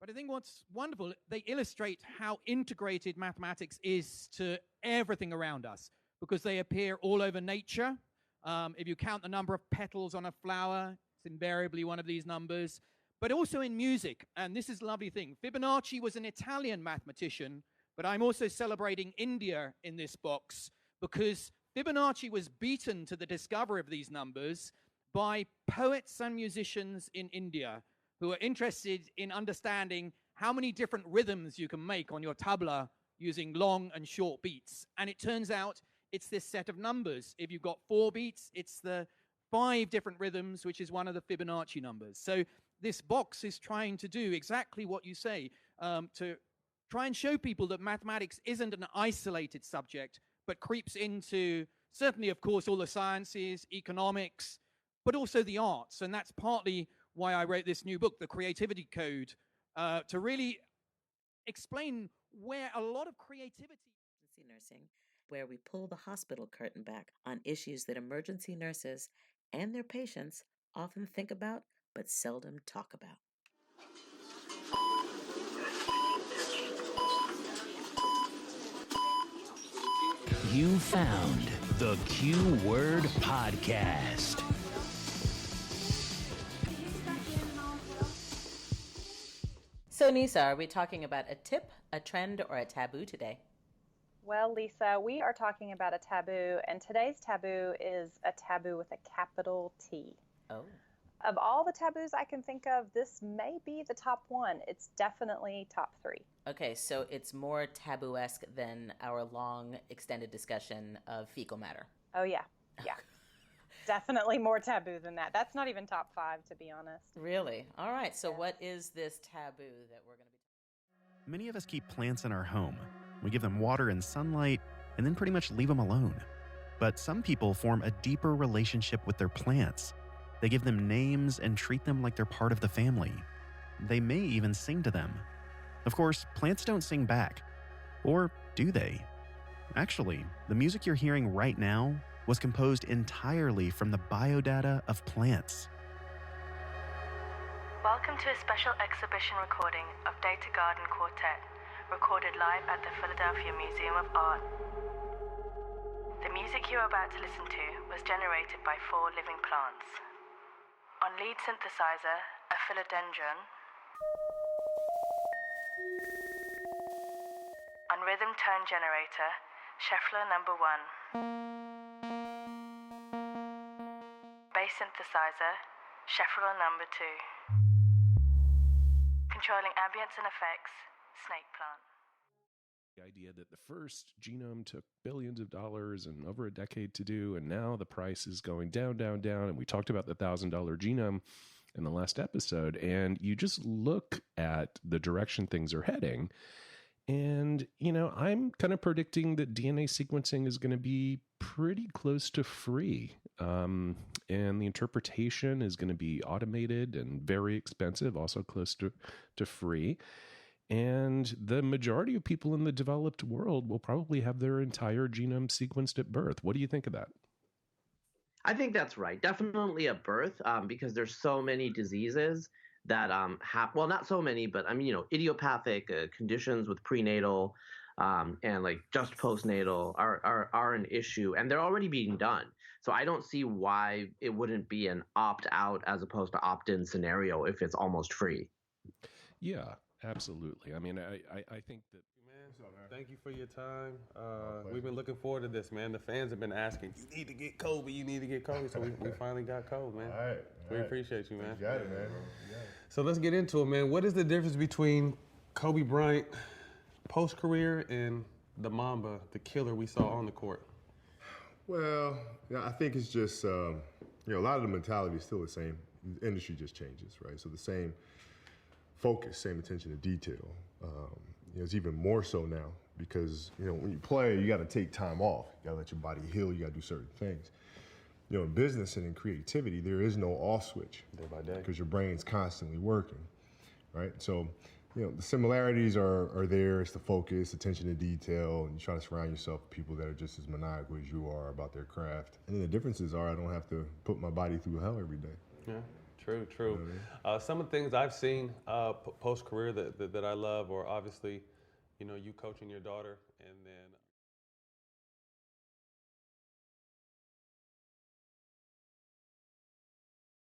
But I think what's wonderful, they illustrate how integrated mathematics is to everything around us, because they appear all over nature. If you count the number of petals on a flower, it's invariably one of these numbers. But also in music, and this is a lovely thing. Fibonacci was an Italian mathematician, but I'm also celebrating India in this box, because Fibonacci was beaten to the discovery of these numbers by poets and musicians in India who are interested in understanding how many different rhythms you can make on your tabla using long and short beats. And it turns out it's this set of numbers. If you've got 4 beats, it's the 5 different rhythms, which is one of the Fibonacci numbers. So this box is trying to do exactly what you say, to try and show people that mathematics isn't an isolated subject, but creeps into, certainly, of course, all the sciences, economics, but also the arts. And that's partly why I wrote this new book, The Creativity Code, to really explain where a lot of creativity... Nursing, where we pull the hospital curtain back on issues that emergency nurses and their patients often think about but seldom talk about. You found the Q Word Podcast. So, Nisa, are we talking about a tip, a trend, or a taboo today? Well, Lisa, we are talking about a taboo, and today's taboo is a taboo with a capital T. Oh. Of all the taboos I can think of, this may be the top one. It's definitely top 3. Okay, so it's more taboo-esque than our long, extended discussion of fecal matter. Oh, yeah. Yeah. Definitely more taboo than that. That's not even top 5, to be honest. Really? All right, so what is this taboo that we're going to be... Many of us keep plants in our home. We give them water and sunlight, and then pretty much leave them alone. But some people form a deeper relationship with their plants. They give them names and treat them like they're part of the family. They may even sing to them. Of course, plants don't sing back. Or do they? Actually, the music you're hearing right now was composed entirely from the biodata of plants. Welcome to a special exhibition recording of Data Garden Quartet, recorded live at the Philadelphia Museum of Art. The music you are about to listen to was generated by 4 living plants. On lead synthesizer, a philodendron. On rhythm tone generator, Scheffler number 1. Bass synthesizer, Scheffler number 2. Controlling ambience and effects, snake plant. The idea that the first genome took billions of dollars and over a decade to do, and now the price is going down, down, down. And we talked about the $1,000 genome in the last episode, and you just look at the direction things are heading. And, I'm kind of predicting that DNA sequencing is going to be pretty close to free. And the interpretation is going to be automated and very expensive, also close to free. And the majority of people in the developed world will probably have their entire genome sequenced at birth. What do you think of that? I think that's right. Definitely at birth, because there's so many diseases that well, not so many, but idiopathic conditions with prenatal and like just postnatal are an issue, and they're already being done. So I don't see why it wouldn't be an opt-out as opposed to opt-in scenario if it's almost free. Yeah, absolutely. I mean, I think that... Man, thank you for your time. We've been looking forward to this, man. The fans have been asking, you need to get Kobe, you need to get Kobe. So we finally got Kobe, man. All right. We appreciate you, man. You got it, man. So let's get into it, man. What is the difference between Kobe Bryant post-career and the Mamba, the killer we saw on the court? Well, I think it's just, a lot of the mentality is still the same. The industry just changes, right? So the same focus, same attention to detail. It's even more so now because, when you play, you got to take time off. You got to let your body heal. You got to do certain things. In business and in creativity, there is no off switch. Day by day. Because your brain's constantly working, right? So, the similarities are there. It's the focus, attention to detail, and you try to surround yourself with people that are just as maniacal as you are about their craft. And then the differences are I don't have to put my body through hell every day. Yeah, True, true. Some of the things I've seen post-career that I love, or obviously, you coaching your daughter, and then